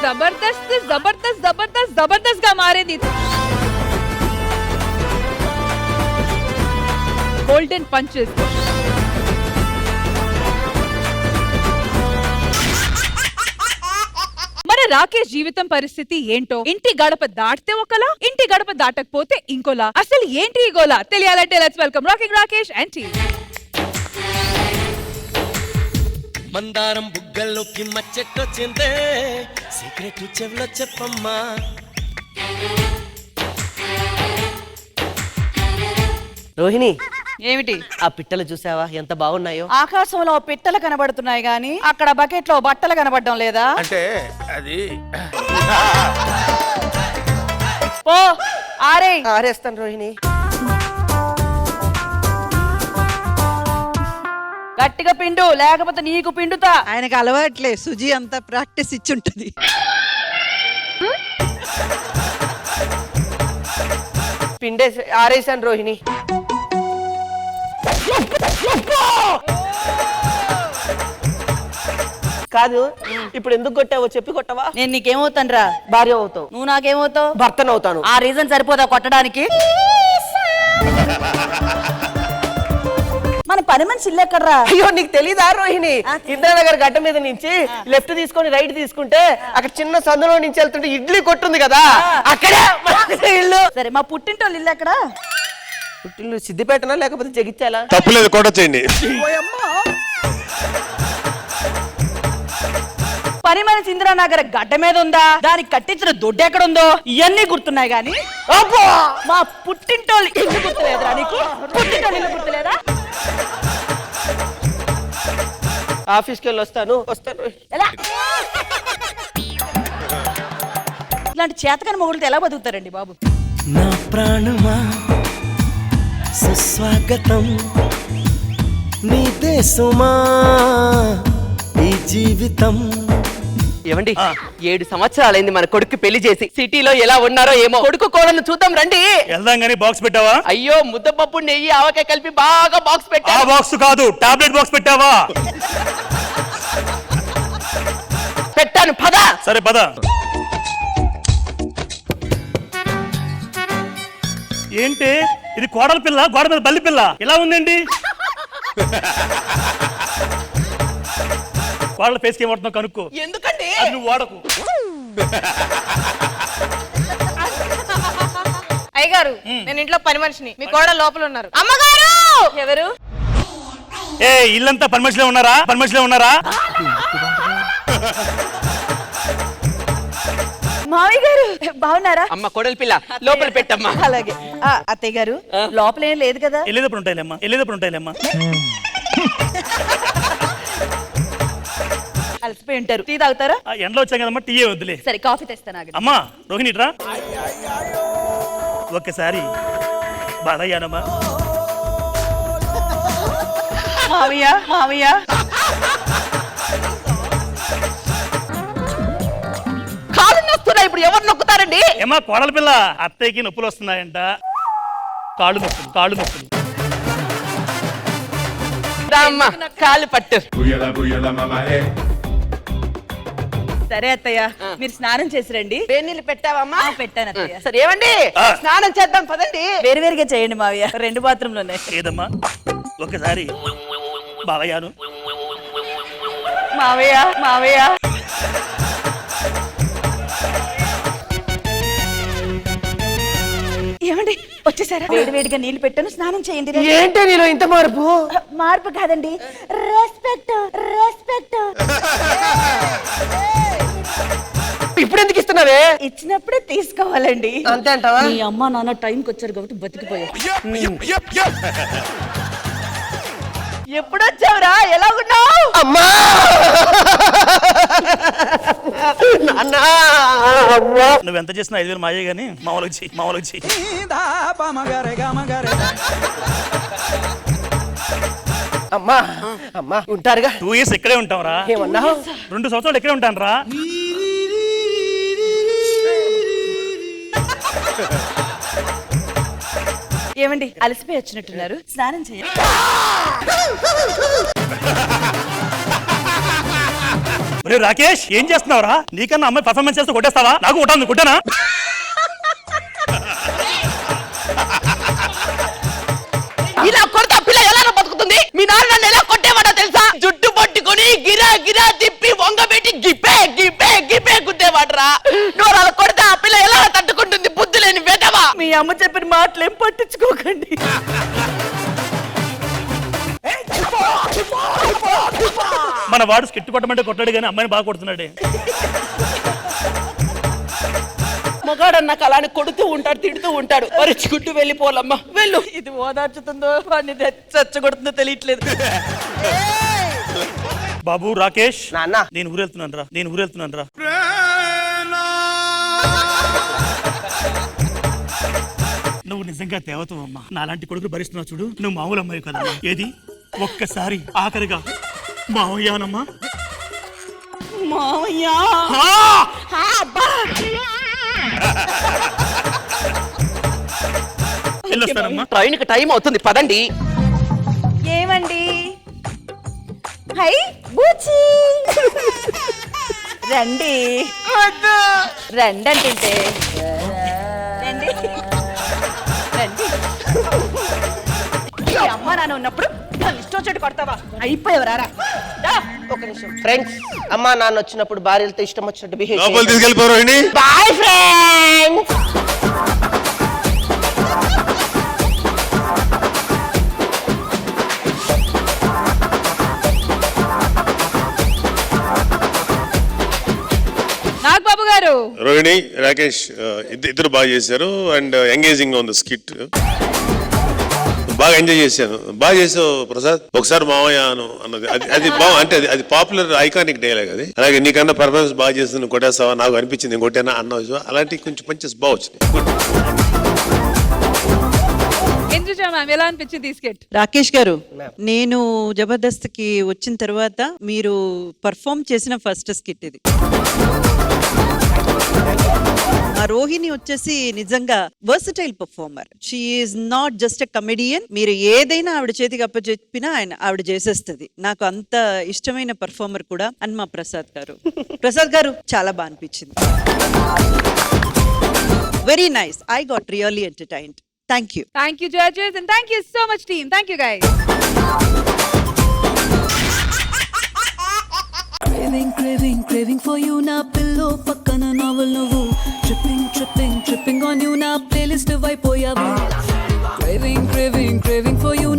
జబర్దస్త్ జబర్దస్త్ జబర్దస్త్ జబర్దస్త్ గా మారేది. Golden punches. మరి రాకేష్ జీవితం పరిస్థితి ఏంటో, ఇంటి గడప దాటితే ఒకలా, ఇంటి గడప దాటకపోతే ఇంకోలా. అసలు ఏంటి ఈ గోలా తెలియాలంటే let's welcome rocking Rakesh and team. మందారం బుగ్గల్లోకి మచ్చెట్టొచ్చిందే, సీక్రెట్ చెవిలో చెప్పమ్మా. రోహిణి, ఏమిటి? ఆ పిట్టలు చూసావా ఎంత బాగున్నాయో? ఆకాశంలో పిట్టలు కనబడుతున్నాయి గాని అక్కడ బకెట్ లో బట్టలు కనబడడం లేదా? అంటే అది ఓ ఆరే ఆరేస్తాను రోహిణి. గట్టిగా పిండు, లేకపోతే నీకు పిండుతా. ఆయనకు అలవాట్లే, సుజీ అంతా ప్రాక్టీస్ ఇచ్చుంటది. పిండేసి ఆరేసాను రోహిణి. కాదు, ఇప్పుడు ఎందుకు కొట్టావో చెప్పి కొట్టవా? నేను నీకేమవుతానురా? భార్య అవుతావు. నువ్వు నాకేమవుతావు? భర్తనవుతాను. ఆ రీజన్ సరిపోదా కొట్టడానికి? మన పని మనిషి ఇల్లు ఎక్కడరా? అయ్యో నీకు తెలీదా రోహిణి? ఇంద్రానగర్ గడ్డ మీద నుంచి లెఫ్ట్ తీసుకొని రైట్ తీసుకుంటే అక్కడ చిన్న సందులో నుంచి వెళ్తుంటే ఇడ్లీ కొట్టుంది కదా, అక్కడే ఇల్లు. సరే, మా పుట్టింటోళ్ళు ఇల్లు ఎక్కడా? పుట్టిల్లు సిద్దిపేటనా లేకపోతే జగిత్యాలా? తప్పులేదు, కొట్టొచ్చేయండి. పని మనిషి ఇందిరానగర్ గడ్డ మీద ఉందా? దానికి కట్టించిన దొడ్డు ఎక్కడ ఉందో ఇవన్నీ గుర్తున్నాయి గాని మా పుట్టింటోళ్ళు ఇల్లు గుర్తులేదురా నీకు? పుట్టింటోళ్ళు ఇల్లు గుర్తులేదా? ఆఫీస్కి వెళ్ళి వస్తాను. ఎలా? ఇలాంటి చేతకాని మొగుళ్ళతో ఎలా బతుకుతారండి బాబు? నా ప్రాణమా సుస్వాగతం, నీ దేశమా ఈ జీవితం. ఏమండి, 7 సంవత్సరాలైంది మన కొడుకు పెళ్లి చేసి. సిటీలో ఎలా ఉన్నారో ఏమో. కొడుకు కోడలను చూద్దాం రండి. వెళ్దాం గానీ బాక్స్ పెట్టావా? అయ్యో, ముద్దపప్పు నెయ్యి ఆవకాయ కలిపి బాగా బాక్స్ పెట్టా. ఆ బాక్స్ కాదు, టాబ్లెట్ బాక్స్ పెట్టావా? పెట్టాను, పద. సరే పద. ఏంటి ఇది? కోడల పిల్ల గోడ మీద బల్లి పిల్ల ఇలా ఉందండి. కోడల ఫేస్ కి ఏమవుతుందో కనుక్కో. ఎందుకండి? అది నువ్వు వాడకు. అయ్యగారు, నేను ఇంట్లో పని మనిషిని, మీ కోడ లోపల ఉన్నారు. అమ్మగారు! ఎవరు? ఏ ఇల్లంతా పని మనుషులే ఉన్నారా? పని మనుషులే ఉన్నారా? మావయ్య గారు బాగున్నారా? అమ్మ కోడల పిల్ల లోపల పెట్టమ్మా. అలాగే. అత్తయ్య గారు లోపల ఏం లేదు కదా? వెళ్ళేటప్పుడు ఉంటాయిలేమ్మా, వెళ్ళేటప్పుడు ఉంటాయిలేమ్మా. అలసిపోయి ఉంటారు. టీ తాగుతారా? ఎండలో వచ్చాం కదమ్మా, టీయే వద్దులే. సరే, కాఫీ తెస్తాను. అమ్మా రోహిణి రా ఒక్కసారి. బాధయ్యానమ్మా. మావయ్య మావయ్య కాలు నొస్తున్నాయి, ఇప్పుడు ఎవరు నొక్కుతారండి? ఏమా కోడల పిల్ల, అత్తయ్యకి నొప్పులు వస్తున్నాయంట. కాళ్ళు నొప్పులు, కాళ్ళు నొప్పులు. కాలు పట్టు. సరే అత్తయ్య, మీరు స్నానం చేసి రండి. వేణీళ్ళు పెట్టావమ్మా? పెట్టాను అత్తయ్య. సరే, ఏమండి స్నానం చేద్దాం పదండి. వేరువేరుగా చేయండి మావయ్య, 2 బాత్రూంలోనే. ఏదమ్మా ఒకసారి బావయ్యాను. మావయ్య మావయ్య ఏమండి వచ్చేసారా? వేడివేడిగా నీళ్లు పెట్టాను, స్నానం చేయండి. ఏంటి నీలో ఇంత మార్పు? మార్పు కాదండి, రెస్పెక్ట్ రెస్పెక్ట్. ఇప్పుడు ఎందుకు ఇస్తున్నావే? ఇచ్చినప్పుడే తీసుకోవాలండి. అంతే అంటావా? మీ అమ్మ నాన్న టైంకి వచ్చారు కాబట్టి బతికిపోయా. ఎప్పుడు వచ్చావురా? ఎలా ఉన్నావు? అమ్మా నువ్వెంత చేసినా 5,000 మాయే గానీ మామూలుగా చెయ్యి, మామూలుగా చెయ్యి. అమ్మా అమ్మా ఉంటారుగా. 2 years ఇక్కడే ఉంటాం రా. ఏమన్నా? 2 సంవత్సరాలు ఇక్కడే ఉంటాను రా. ఏమండి అలసిపోయి వచ్చినట్టున్నారు, స్నానం చేయండి. ఒరే రాకేష్ ఏం చేస్తున్నావురా? నీకన్నా అమ్మాయి పర్ఫార్మెన్స్ చేస్తే కొట్టేస్తావా? నాకు కొట్టాను, కొట్టానా? ఇలా కొడతా పిల్ల ఎలా బతుకుతుంది? మీ నాన్న నన్ను ఎలా కొట్టేవాడో తెలుసా? జుట్టు పట్టుకొని గిరా గిరా తిప్పి వంగబెట్టి గిప్పే గిప్పే గిప్పే గుద్దేవాడరా. నువ్వు అలా కొడితే ఆ పిల్ల ఎలా తట్టుకుంటుంది? బుద్ధి లేని వెధవా. మీ అమ్మ చెప్పిన మాటలు ఏం పట్టించుకోకండి. మన వాడు స్కిట్ కొట్టమంటే కొట్టాడు కానీ అమ్మాయిని బాగా కొడుతున్నాడే. మగాడన్నాక అలానే కొడుతూ ఉంటాడు, తిడుతూ ఉంటాడు. వరుచుకుంటూ వెళ్ళిపోలమ్మా, వెళ్ళు. ఇది ఓదార్చుతుందో వాడిని చచ్చగొడుతుందో తెలియట్లేదు. బాబు రాకేష్, నాన్న నేను ఊరెళ్తున్నాను రా, నేను ఊరెళ్తున్నాను రా. నువ్వు నిజంగా దేవతవమ్మా. నాలాంటి కొడుకులు భరిస్తున్నావు చూడు. నువ్వు మామూలు అమ్మాయి కదా. ఏది ఒక్కసారి ఆఖరిగా మావయ్యానమ్మా. మావయ్య వెళ్ళొస్తానమ్మా. ట్రైన్ కి టైం అవుతుంది, పదండి. ఏమండి? హై బూచి రండి రండి అంటుంటే రండి రండి. ఈ అమ్మ నాన్న ఉన్నప్పుడు నన్ను ఇష్టం వచ్చేట్టు కొడతావా? అయిపోయావరా? ఒక నిమిషం. ఫ్రెండ్స్, అమ్మా నాన్న వచ్చినప్పుడు భార్యలతో ఇష్టం వచ్చినట్టు బిహేవ్ లోపల తీసుకెళ్ళిపోరు రోహిణి. Boyfriends. నాగబాబు గారు, రోహిణి, రాకేష్ ఇద్దరు బాగా చేశారు and engaging on the skit. బాగా ఎంజాయ్ చేశాను. బాగా చేసావు ప్రసాద్. ఒకసారి మావయ్య అను అన్నది అది బాగా, అంటే అది పాపులర్ ఐకానిక్ డైలాగ్ అది. అలాగే నీకన్నా పర్ఫార్మెన్స్ బాగా చేస్తుంది, నువ్వు కొట్టేస్తావా? నాకు అనిపించింది నేను కొట్టానా అన్నావు. అలాంటి కొంచెం పంచెస్ బాగా వచ్చినాయి. ఇంద్రజ మ్యామ్ ఎలా అనిపించింది ఈ స్కిట్? రాకేష్ గారు, నేను జబర్దస్త్కి వచ్చిన తర్వాత మీరు పర్ఫామ్ చేసిన ఫస్ట్ స్కిట్ ఇది. ఆ రోహిణి వచ్చేసి నిజంగా versatile performer. She is not just a comedian. మీరు ఏదైనా ఆవిడ చేతికి అప్పచెప్పినా ఆవిడ చేసేస్తుంది. నాకు అంత ఇష్టమైన పర్ఫార్మర్ కూడా అన్మా ప్రసాద్ గారు. ప్రసాద్ గారు చాలా బాగా అనిపించింది. Very nice. I got really entertained. Thank you. Thank you judges and thank you so much team. Thank you guys. Craving for you na pillow pakkana novel nuvu tripping on you na playlist vaipoyavu craving for you